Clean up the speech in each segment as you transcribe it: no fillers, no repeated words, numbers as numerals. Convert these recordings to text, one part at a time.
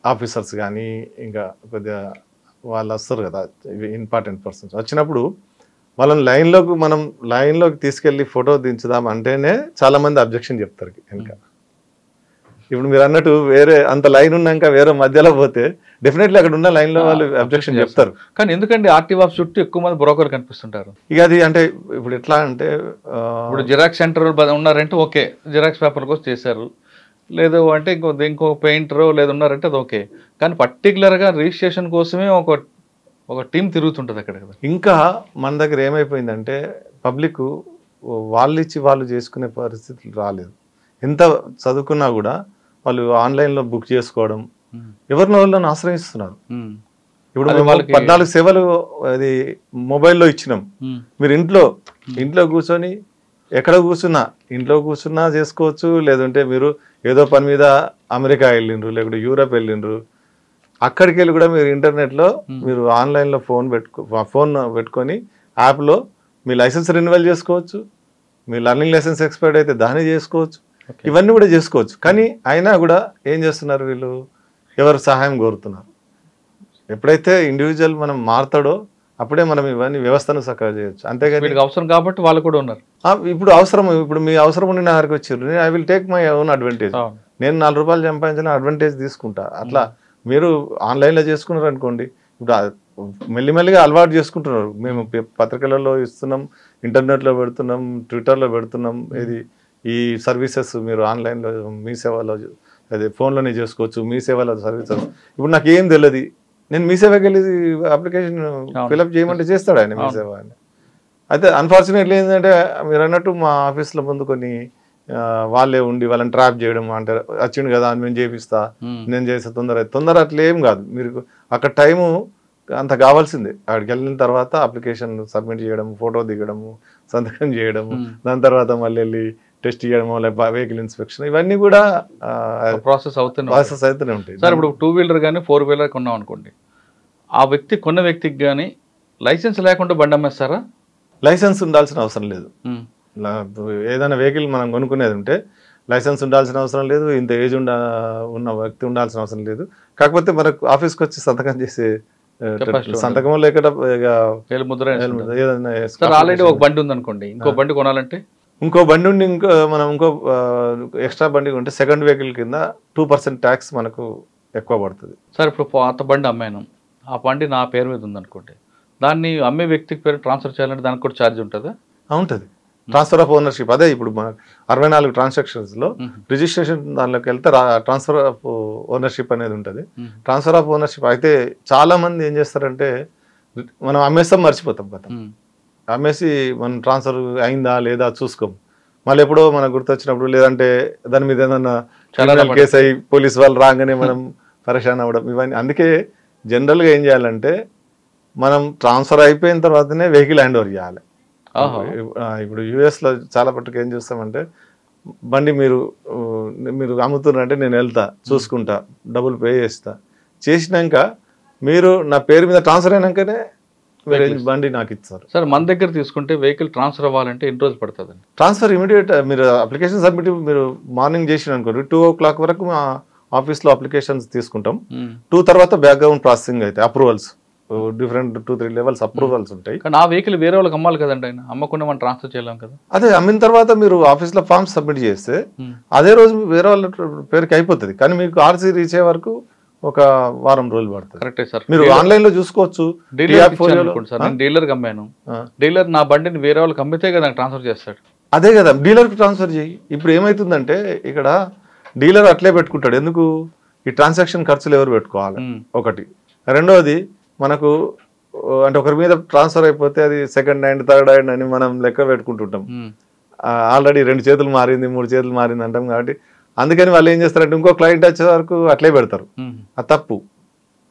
Officers కానీ ఇంకా కొద్దిగా వాళ్ళు వస్తారు కదా ఇంపార్టెంట్ పర్సన్స్ వచ్చినప్పుడు వాళ్ళని మనం లైన్లోకి తీసుకెళ్ళి ఫోటో దించుదాం అంటేనే చాలామంది అబ్జెక్షన్ చెప్తారు ఇంకా. ఇప్పుడు మీరు అన్నట్టు వేరే అంత లైన్ ఉన్నాక వేరే మధ్యలో పోతే డెఫినెట్లీ అక్కడ ఉన్న లైన్లో వాళ్ళు అబ్జెక్షన్ చెప్తారు. కానీ ఎందుకంటే ఆర్టీఓ ఆఫీస్ చుట్టూ ఎక్కువ మంది బ్రోకర్ కనిపిస్తుంటారు. ఇక అది అంటే ఇప్పుడు ఎట్లా అంటే ఇప్పుడు జిరాక్స్ సెంటర్ ఉన్నారంటే ఓకే, జిరాక్స్ పేపర్ కోసం చేశారు, లేదు అంటే ఇంకో పెయింటరు లేదు ఉన్నారంటే అది ఓకే. కానీ పర్టికులర్గా రిజిస్ట్రేషన్ కోసమే ఒక టీం తిరుగుతుంటుంది అక్కడ కదా. ఇంకా మన దగ్గర ఏమైపోయిందంటే పబ్లిక్ వాళ్ళు ఇచ్చి వాళ్ళు చేసుకునే పరిస్థితులు రాలేదు. ఎంత చదువుకున్నా కూడా వాళ్ళు ఆన్లైన్లో బుక్ చేసుకోవడం, ఎవరినో వాళ్ళని ఆశ్రయిస్తున్నారు. ఇప్పుడు 14 సేవలు అది మొబైల్లో ఇచ్చినాం. మీరు ఇంట్లో కూర్చొని ఎక్కడ ఇంట్లో కూర్చున్నా చేసుకోవచ్చు. లేదంటే మీరు ఏదో పని మీద అమెరికా వెళ్ళిండ్రు, లేకుంటే యూరప్ వెళ్ళిండ్రు, అక్కడికి వెళ్ళి కూడా మీరు ఇంటర్నెట్లో మీరు ఆన్లైన్లో ఫోన్ పెట్టుకొని యాప్లో మీ లైసెన్స్ రెన్యువల్ చేసుకోవచ్చు. మీ లర్నింగ్ లైసెన్స్ ఎక్స్పైర్డ్ అయితే దాన్ని చేసుకోవచ్చు. ఇవన్నీ కూడా చేసుకోవచ్చు. కానీ అయినా కూడా ఏం చేస్తున్నారు వీళ్ళు, ఎవరు సహాయం కోరుతున్నారు. ఎప్పుడైతే ఇండివిజువల్ మనం మారుతాడో అప్పుడే మనం ఇవన్నీ వ్యవస్థను చక్కగా చేయొచ్చు. అంతేగాని అవసరం కాబట్టి వాళ్ళు కూడా ఉన్నారు. ఇప్పుడు మీ అవసరం ఉండి నా దగ్గరికి వచ్చారు, I will take my own advantage. నేను 4 రూపాయలు సంపాదించిన అడ్వాంటేజ్ తీసుకుంటా. అట్లా మీరు ఆన్లైన్లో చేసుకున్నారు అనుకోండి, ఇప్పుడు మెల్లిమెల్లిగా అలవాటు చేసుకుంటున్నారు. మేము పత్రికలలో ఇస్తున్నాం, ఇంటర్నెట్లో పెడుతున్నాం, ట్విట్టర్లో పెడుతున్నాం. ఈ సర్వీసెస్ మీరు ఆన్లైన్లో మీ సేవలో అదే ఫోన్లోనే చేసుకోవచ్చు. మీ సేవలో సర్వీసెస్ ఇప్పుడు నాకు ఏం తెలియదు, నేను మీ సేవకి వెళ్ళి అప్లికేషన్ ఫిలప్ చేయమంటే చేస్తాడు ఆయన మీ సేవ అని. అయితే అన్ఫార్చునేట్లీ ఏంటంటే మీరు అన్నట్టు మా ఆఫీస్లో ముందు కొన్ని వాళ్ళే ఉండి వాళ్ళని ట్రాప్ చేయడం, అంటే వచ్చిండు కదా మేము చేపిస్తా, నేను చేస్తే తొందర అట్లా ఏం కాదు. మీరు అక్కడ టైము అంత కావాల్సిందే. అక్కడికి వెళ్ళిన తర్వాత అప్లికేషన్ సబ్మిట్ చేయడం, ఫోటో దిగడము, సంతకం చేయడము, దాని తర్వాత మళ్ళీ వెళ్ళి టెస్ట్ చేయడము, లేకపోతే వెహికల్ ఇన్స్పెక్షన్, ఇవన్నీ కూడా ప్రాసెస్ అవుతూనే ఉంటాయి. సార్ ఇప్పుడు 2 వీలర్ కానీ 4 వీలర్ కొన్నాం అనుకోండి, ఆ కొన్న వ్యక్తికి కానీ లైసెన్స్ లేకుండా బండి అమ్మేస్తారా? లైసెన్స్ ఉండాల్సిన అవసరం లేదు. ఏదైనా వెహికల్ మనం కొనుక్కునేది ఉంటే లైసెన్స్ ఉండాల్సిన అవసరం లేదు, ఇంత ఏజ్ ఉన్న వ్యక్తి ఉండాల్సిన అవసరం లేదు. కాకపోతే మనకు ఆఫీస్కి వచ్చి సంతకం చేసే సంతకం లేక ఆల్రెడీ ఒక బండి ఉంది అనుకోండి, ఇంకో బండి కొనాలంటే ఇంకో బండి ఉండి మనం ఇంకో ఎక్స్ట్రా బండి ఉంటే సెకండ్ వెహికల్ కింద 2% ట్యాక్స్ మనకు ఎక్కువ పడుతుంది. సార్ ఇప్పుడు పాత బండి అమ్మాను, ఆ బండి నా పేరు మీద ఉందనుకోండి, దాన్ని అమ్మే వ్యక్తికి పేరు ట్రాన్స్ఫర్ చేయాలంటే దానికి కూడా ఛార్జ్ ఉంటుందా? ఉంటుంది. ట్రాన్స్ఫర్ ఆఫ్ ఓనర్షిప్ అదే ఇప్పుడు 64 ట్రాన్సాక్షన్స్లో రిజిస్ట్రేషన్ దానిలోకి వెళ్తే ట్రాన్స్ఫర్ ఆఫ్ ఓనర్షిప్ అనేది ఉంటుంది. ట్రాన్స్ఫర్ ఆఫ్ ఓనర్షిప్ అయితే చాలా మంది ఏం చేస్తారంటే మనం అమ్మేస్తాం, మర్చిపోతాం కదా, అమ్మేసి మనం ట్రాన్స్ఫర్ అయిందా లేదా చూసుకోం. మళ్ళీ ఎప్పుడో మనకు గుర్తొచ్చినప్పుడు, లేదంటే దాని మీద ఏదన్నా కేసు అయ్యి పోలీస్ వాళ్ళు రాగానే మనం పరేషాన్ అవ్వడం, ఇవన్నీ. అందుకే జనరల్గా ఏం చేయాలంటే మనం ట్రాన్స్ఫర్ అయిపోయిన తర్వాతనే వెహికల్ హ్యాండ్ ఓవర్ చేయాలి. ఇప్పుడు యూఎస్లో చాలా పట్టుకు ఏం చేస్తామంటే, బండి మీరు అమ్ముతున్నారంటే నేను వెళ్తా, చూసుకుంటా, డబ్బులు పే చేసినాక మీరు నా పేరు మీద ట్రాన్స్ఫర్ అయినాకనే బండి నాకు ఇస్తారు. సార్ మన దగ్గర తీసుకుంటే వెహికల్ ట్రాన్స్ఫర్ అవ్వాలంటే ఎన్ని రోజులు పడుతుంది? Transfer immediate. మీరు అప్లికేషన్ సబ్మిట్ మీరు మార్నింగ్ చేసిన అనుకోండి, 2 o'clock వరకు మా ఆఫీస్లో అప్లికేషన్స్ తీసుకుంటాం. 2 తర్వాత బ్యాక్గ్రౌండ్ ప్రాసెసింగ్ అయితే అప్రూవల్స్, డిఫరెంట్ 2-3 లెవెల్స్ అప్రూవల్స్ ఉంటాయి. కానీ ఆ వెహికల్ వేరే వాళ్ళకి అమ్మాలి కదండి, ఆయన అమ్మకుండా మనం ట్రాన్స్ఫర్ చేయలేం కదా. అదే అమ్మిన తర్వాత మీరు ఆఫీస్లో ఫామ్స్ సబ్మిట్ చేస్తే అదే రోజు వేరే వాళ్ళ పేరుకి అయిపోతుంది. కానీ మీకు ఆర్సీ రీచ్ అయ్యే వరకు ఒక వారం రోజులు పడుతుంది. కరెక్టే సార్. మీరు ఆన్లైన్ లో చూసుకోవచ్చు. డీలర్ అమ్మాను, డీలర్ నా బండిని వేరే వాళ్ళకి అమ్మితే కదా ట్రాన్స్ఫర్ చేస్తాడు. అదే కదా, డీలర్కి ట్రాన్స్ఫర్ చేయి. ఇప్పుడు ఏమవుతుందంటే ఇక్కడ డీలర్ అట్లే పెట్టుకుంటాడు. ఎందుకు? ఈ ట్రాన్సాక్షన్ ఖర్చులు ఎవరు పెట్టుకోవాలి ఒకటి. రెండవది మనకు అంటే ఒకరి మీద ట్రాన్స్ఫర్ అయిపోతే అది సెకండ్ హ్యాండ్, థర్డ్ హ్యాండ్ అని మనం లెక్క పెట్టుకుంటుంటాం. ఆల్రెడీ 2 చేతులు మారింది, 3 చేతులు మారింది అంటాం. కాబట్టి అందుకని వాళ్ళు ఏం చేస్తారంటే ఇంకో క్లయింట్ వచ్చే వరకు అట్లే పెడతారు. అది తప్పు.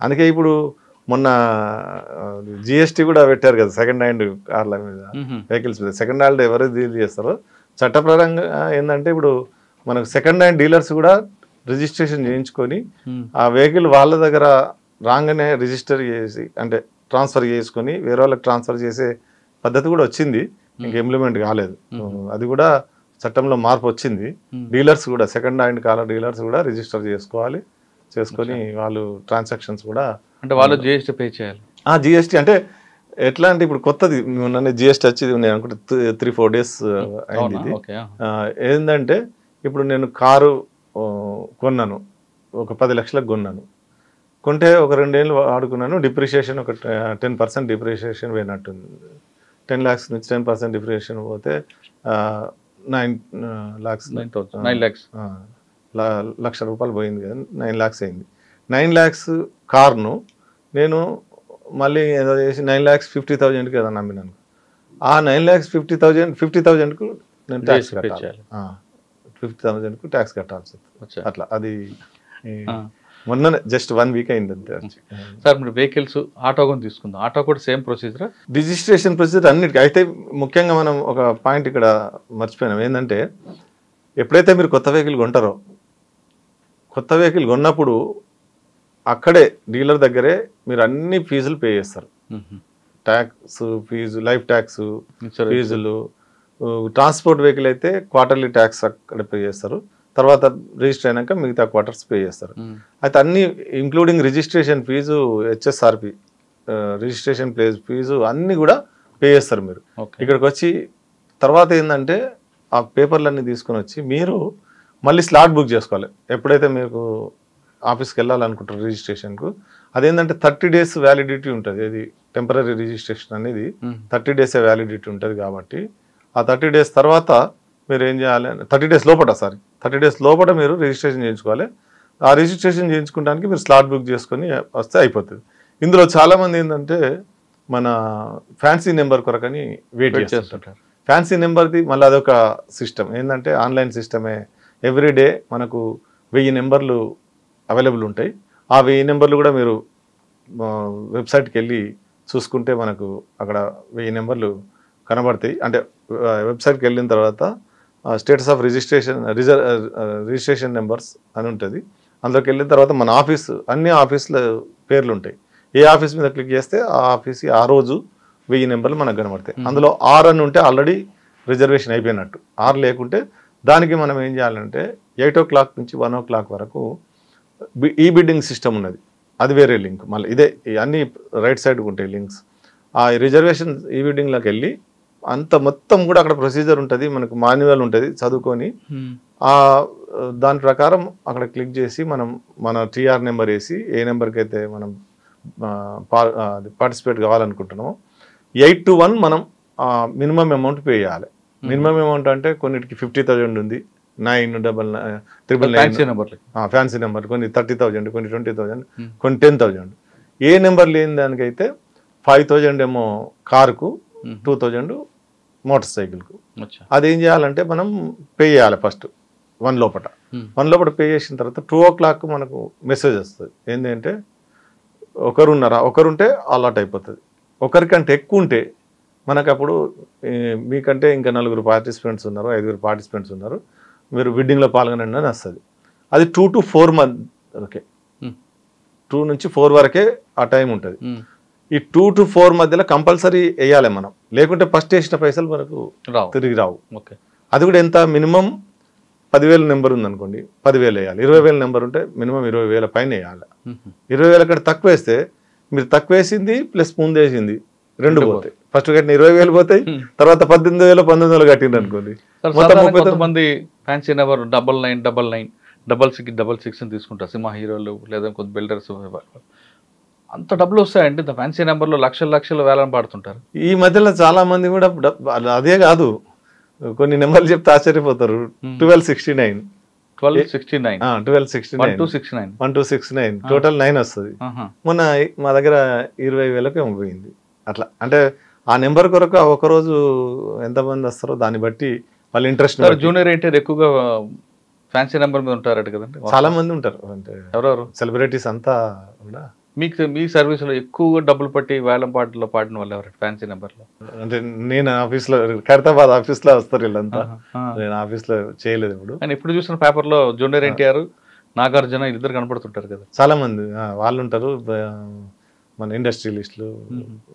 అందుకే ఇప్పుడు మొన్న జిఎస్టీ కూడా పెట్టారు కదా సెకండ్ హ్యాండ్ కార్ల మీద, వెహికల్స్ మీద. సెకండ్ హ్యాండ్ ఎవరు డీల్ చేస్తారో చట్టప్రదంగా ఏంటంటే ఇప్పుడు మనకు సెకండ్ హ్యాండ్ డీలర్స్ కూడా రిజిస్ట్రేషన్ చేయించుకొని ఆ వెహికల్ వాళ్ళ దగ్గర రాగానే రిజిస్టర్ చేసి అంటే ట్రాన్స్ఫర్ చేసుకొని వేరే వాళ్ళకి ట్రాన్స్ఫర్ చేసే పద్ధతి కూడా వచ్చింది. ఇంకా ఇంప్లిమెంట్ కాలేదు. అది కూడా చట్టంలో మార్పు వచ్చింది. డీలర్స్ కూడా సెకండ్ హ్యాండ్ కార్ డీలర్స్ కూడా రిజిస్టర్ చేసుకోవాలి. చేసుకొని వాళ్ళు ట్రాన్సాక్షన్స్ కూడా అంటే వాళ్ళు జిఎస్టీ పే చేయాలి. జిఎస్టీ అంటే ఎట్లా అంటే ఇప్పుడు కొత్తది మొన్న జిఎస్టీ వచ్చేది నేను అనుకుంటే 3-4 days అయింది ఇది. ఏంటంటే ఇప్పుడు నేను కారు కొన్నాను, ఒక 10 లక్షలకు కొన్నాను, కొంటే ఒక 2 ఏళ్ళు వాడుకున్నాను, డిప్రిషియేషన్ ఒక 10% డిప్రిషియేషన్ పోయినట్టుంది. 10 lakhs నుంచి 10% డిప్రిషియేషన్ పోతే 9 lakhs లక్ష రూపాయలు పోయింది కదా, 9 lakhs అయింది. 9 lakhs కార్ను నేను మళ్ళీ ఏదో చేసి 9,50,000కి ఏదో నమ్మినాను. ఆ 9,50,000కు నేను ట్యాక్స్ కట్టాలి, 50,000కు ట్యాక్స్ కట్టాల్సి వస్తుంది. అట్లా అది మొన్న జస్ట్ 1 week అయింది అంతే. సార్ మీరు వెహికల్స్ ఆటో కూడా తీసుకుందాం, ఆటో కూడా సేమ్ ప్రొసీజర్, రిజిస్ట్రేషన్ ప్రొసీజర్ అన్నిటికీ. అయితే ముఖ్యంగా మనం ఒక పాయింట్ ఇక్కడ మర్చిపోయినాం, ఏంటంటే ఎప్పుడైతే మీరు కొత్త వెహికల్ కొంటారో, కొత్త వెహికల్ కొన్నప్పుడు అక్కడే డీలర్ దగ్గరే మీరు అన్ని ఫీజులు పే చేస్తారు. ట్యాక్స్ ఫీజు, లైఫ్ ట్యాక్స్ ఫీజులు, ట్రాన్స్పోర్ట్ వెహికల్ అయితే క్వార్టర్లీ ట్యాక్స్ అక్కడ పే చేస్తారు, తర్వాత రిజిస్టర్ అయినాక మిగతా క్వార్టర్స్ పే చేస్తారు. అయితే అన్ని including registration fee, HSRP registration place fee అన్నీ కూడా పే చేస్తారు మీరు. ఇక్కడికి వచ్చి తర్వాత ఏంటంటే ఆ పేపర్లన్నీ తీసుకొని వచ్చి మీరు మళ్ళీ స్లాట్ బుక్ చేసుకోవాలి. ఎప్పుడైతే మీకు ఆఫీస్కి వెళ్ళాలనుకుంటారు రిజిస్ట్రేషన్కు, అదేంటంటే 30 days వ్యాలిడిటీ ఉంటుంది. ఇది టెంపరీ రిజిస్ట్రేషన్ అనేది 30 days వ్యాలిడిటీ ఉంటుంది. కాబట్టి ఆ 30 days తర్వాత మీరు ఏం చేయాలి, 30 days లోపల 30 days లోపల మీరు రిజిస్ట్రేషన్ చేయించుకోవాలి. ఆ రిజిస్ట్రేషన్ చేయించుకోవడానికి మీరు స్లాట్ బుక్ చేసుకొని వస్తే అయిపోతుంది. ఇందులో చాలామంది ఏంటంటే మన ఫ్యాన్సీ నెంబర్ కొరకని వెయిట్ చేస్తుంటారు. ఫ్యాన్సీ నెంబర్ది మళ్ళీ అదొక సిస్టమ్, ఏంటంటే ఆన్లైన్ సిస్టమే. ఎవ్రీడే మనకు 1000 నెంబర్లు అవైలబుల్ ఉంటాయి. ఆ 1000 నెంబర్లు కూడా మీరు వెబ్సైట్కి వెళ్ళి చూసుకుంటే మనకు అక్కడ 1000 నెంబర్లు కనబడతాయి. అంటే వెబ్సైట్కి వెళ్ళిన తర్వాత స్టేటస్ ఆఫ్ రిజిస్ట్రేషన్ నెంబర్స్ అని ఉంటుంది. అందులోకి వెళ్ళిన తర్వాత మన ఆఫీస్, అన్ని ఆఫీసుల పేర్లు ఉంటాయి. ఏ ఆఫీస్ మీద క్లిక్ చేస్తే ఆ ఆఫీస్ ఆ రోజు 1000 నెంబర్లు మనకు కనబడతాయి. అందులో 6 అని ఉంటే ఆల్రెడీ రిజర్వేషన్ అయిపోయినట్టు. 6 లేకుంటే దానికి మనం ఏం చేయాలంటే 8 o'clock నుంచి 1 o'clock వరకు ఈ బిడ్డింగ్ సిస్టమ్ ఉన్నది, అది వేరే లింక్. మళ్ళీ ఇదే అన్ని రైట్ సైడ్కి ఉంటాయి లింక్స్. ఆ రిజర్వేషన్ ఈ బిడ్డింగ్లోకి వెళ్ళి అంత మొత్తం కూడా అక్కడ ప్రొసీజర్ ఉంటుంది, మనకు మాన్యువల్ ఉంటుంది, చదువుకొని దాని ప్రకారం అక్కడ క్లిక్ చేసి మనం మన టీఆర్ నెంబర్ వేసి ఏ నెంబర్కి అయితే మనం పార్టిసిపేట్ కావాలనుకుంటున్నామో 8 to 1 మనం మినిమం అమౌంట్ పే చేయాలి. మినిమం అమౌంట్ అంటే కొన్నిటికి 50,000 ఉంది, 99999 ఫ్యాన్సీ నెంబర్, కొన్ని 30,000, కొన్ని 20,000, కొన్ని 10,000. ఏ నెంబర్ లేని దానికైతే 5,000 ఏమో కారుకు, 2,000 మోటార్ సైకిల్కు. అదేం చేయాలంటే మనం పే చేయాలి ఫస్ట్ 1 లోపల. 1 లోపల పే చేసిన తర్వాత 2 o'clock మనకు మెసేజ్ వస్తుంది. ఏంటంటే ఒకరుంటే అలాట్ అయిపోతుంది. ఒకరికంటే ఎక్కువ ఉంటే మనకు అప్పుడు మీకంటే ఇంకా 4 పార్టిసిపెంట్స్ ఉన్నారు, 5 పార్టిసిపెంట్స్ ఉన్నారు, మీరు బిడ్డింగ్లో పాల్గొనండి అని వస్తుంది. అది 2 to 4 months ఓకే, 2 నుంచి 4 వరకే ఆ టైం ఉంటుంది. ఈ 2 to 4 మధ్యలో కంపల్సరీ వేయాలి మనం, లేకుంటే ఫస్ట్ వేసిన పైసలు మనకు తిరిగి రావు. అది కూడా ఎంత, మినిమం 10,000 నెంబర్ ఉందనుకోండి 10,000 వేయాలి. 20,000 నెంబర్ ఉంటే మినిమం 20,000 పైన వేయాలి. 20,000 కంటే తక్కువ వేస్తే మీరు తక్కువ వేసింది ప్లస్ ముందు వేసింది 2 పోతాయి. ఫస్ట్ కట్టిన 20,000 పోతాయి, తర్వాత 18,000 19,000 కట్టింది అనుకోండి. కొంతమంది ఫ్యాన్సీ నెంబర్ 9999 66 తీసుకుంటారు సినిమా హీరోలు లేదా కొంత బిల్డర్స్. అంత డబ్బులు వస్తాయండి ఫ్యాన్సీ నెంబర్లో, లక్షలు వేలం పాడుతుంటారు. ఈ మధ్యలో చాలా మంది కూడా అదే కాదు, కొన్ని నెంబర్లు చెప్తే ఆశ్చర్యపోతారు. 1269 టోటల్ 9 వస్తుంది. మొన్న మా దగ్గర 20,000 ఏమో పోయింది. అట్లా అంటే ఆ నెంబర్ కొరకు ఒకరోజు ఎంతమంది వస్తారో దాన్ని బట్టి వాళ్ళ ఇంట్రెస్ట్. జూనియర్ ఎన్టీఆర్ ఎక్కువగా ఫ్యాన్సీ నెంబర్ మీద ఉంటారట కదండి. చాలా మంది ఉంటారు, అంటే ఎవరెవరు సెలబ్రిటీస్ అంతా కూడా. మీ సర్వీస్లో ఎక్కువగా డబ్బులు పట్టి వేలం పాటలో పాడిన వాళ్ళు ఎవరు ఫ్యాన్సీ నెంబర్లో? అంటే నేను ఆఫీస్లో, ఖైరతాబాద్ ఆఫీస్లో వస్తారు వీళ్ళంతా, నేను ఆఫీస్లో చేయలేదు ఇప్పుడు. కానీ ఎప్పుడు చూసిన పేపర్లో జూనియర్ ఎన్టీఆర్, నాగార్జున ఇద్దరు కనపడుతుంటారు కదా. చాలా మంది వాళ్ళు ఉంటారు, మన ఇండస్ట్రియలిస్టులు.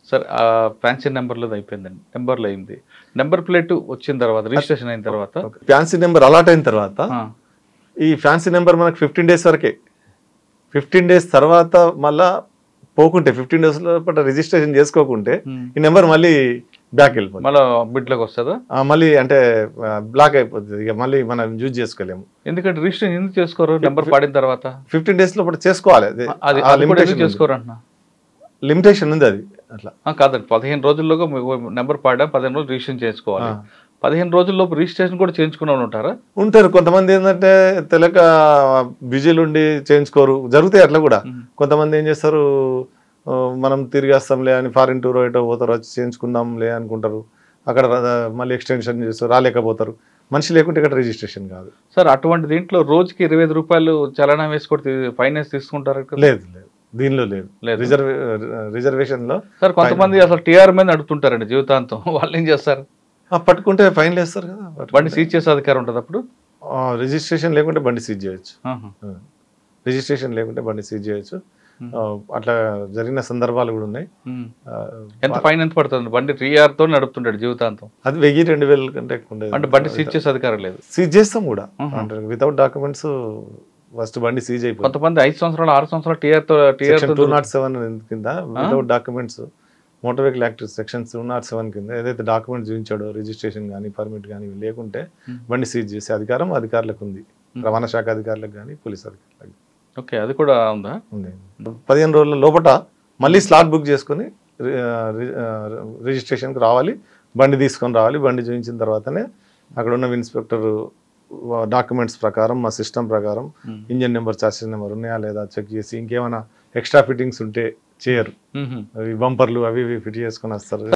సరే, ఆ ఫ్యాన్సీ నెంబర్లో అయిపోయిందండి, నెంబర్లో అయింది. నెంబర్ ప్లేట్ వచ్చిన తర్వాత, రిజిస్ట్రేషన్ అయిన తర్వాత, ఫ్యాన్సీ నెంబర్ అలాట్ అయిన తర్వాత ఈ ఫ్యాన్సీ నెంబర్ మనకు 15 days వరకే. 15 days తర్వాత మళ్ళా పోకుంటే 15 days లోపల రిజిస్ట్రేషన్ చేసుకోకుంటే ఈ నెంబర్ మళ్ళీ బ్యాక్ వెళ్ళిపోతుంది, మళ్ళీ బిడ్లోకి వస్తుందా? మళ్ళీ అంటే బ్లాక్ అయిపోతుంది, ఇక మళ్ళీ మనం యూజ్ చేసుకోలేము. ఎందుకంటే రిజిస్ట్రేషన్ ఎందుకు చేసుకోరు? నెంబర్ పాడిన తర్వాత 15 days లోపల చేసుకోవాలి, చేసుకోరు అంటున్నా. లిమిటేషన్ ఉంది అది. అట్లా కాదండి, 15 రోజుల్లోగా నెంబర్ పాడా 15 రోజులు రిజిస్ట్రేషన్ చేసుకోవాలి. 15 రోజుల్లోపు రిజిస్ట్రేషన్ కూడా చేయించుకునే ఉంటారా? ఉంటారు కొంతమంది. ఏంటంటే తెలియక బిజీలు ఉండి చేయించుకోరు, జరుగుతాయి అట్లా కూడా. కొంతమంది ఏం చేస్తారు, మనం తిరిగి వస్తాంలే అని ఫారిన్ టూర్ ఏటో పోతారు, వచ్చి చేయించుకుందాంలే అనుకుంటారు, అక్కడ మళ్ళీ ఎక్స్టెన్షన్ చేస్తారు, రాలేకపోతారు. మనిషి లేకుంటే ఇక్కడ రిజిస్ట్రేషన్ కాదు సార్. అటువంటి దీంట్లో రోజుకి 25 రూపాయలు చలనా వేసుకొని ఫైనాన్స్ తీసుకుంటారు? లేదు లేదు, దీనిలో లేదు. రిజర్వేషన్ లో సార్ కొంతమంది అసలు టీఆర్ మీద అడుగుతుంటారండి జీవితాంతం, వాళ్ళు ఏం చేస్తారు? పట్టుకుంటే ఫైన్లు వేస్తారు కదా, బండి సీజ్ చేసే అధికారం ఉంటుంది అప్పుడు. రిజిస్ట్రేషన్ లేకుంటే బండి సీజ్ చేయొచ్చు, రిజిస్ట్రేషన్ లేకుంటే బండి సీజ్ చేయొచ్చు. అట్లా జరిగిన సందర్భాలు కూడా ఉన్నాయి. ఎంత ఫైన్ ఎంత పడుతుంది? బండి టీఆర్ తో నడుపుతుంటాడు జీవితాంతం, అది 1000-2000 కంటే ఎక్కువ ఉండేది. అంటే బండి సీజ్ చేసే అధికారం లేదు. సీజ్ చేస్తాం కూడా, అంటే వితౌట్ డాక్యుమెంట్స్ ఫస్ట్ బండి సీజ్ అయిపోయింది. కొంతమంది 5 సంవత్సరాలు 6 సంవత్సరాలు టీఆర్ 207 కింద without documents, motor vehicle act section 207 కింద ఏదైతే డాక్యుమెంట్స్ చూపించాడో, రిజిస్ట్రేషన్ కానీ పర్మిట్ కానీ లేకుంటే బండి సీజ్ చేసే అధికారం అధికారులకు ఉంది, రవాణా శాఖ అధికారులకు కానీ పోలీస్ అధికారులకు. ఓకే, అది కూడా ఉందా? ఉంది. 15 రోజుల లోపల మళ్ళీ స్లాట్ బుక్ చేసుకుని రిజిస్ట్రేషన్కి రావాలి, బండి తీసుకొని రావాలి. బండి చూపించిన తర్వాతనే అక్కడ ఉన్న ఇన్స్పెక్టర్ డాక్యుమెంట్స్ ప్రకారం, మా సిస్టమ్ ప్రకారం ఇంజన్ నెంబర్, చార్జెస్ నెంబర్ ఉన్నాయా లేదా చెక్ చేసి, ఇంకేమైనా ఎక్స్ట్రా ఫిట్టింగ్స్ ఉంటే చేయరు, బంపర్లు అవి ఇవి ఫిట్ చేసుకొని వస్తారు.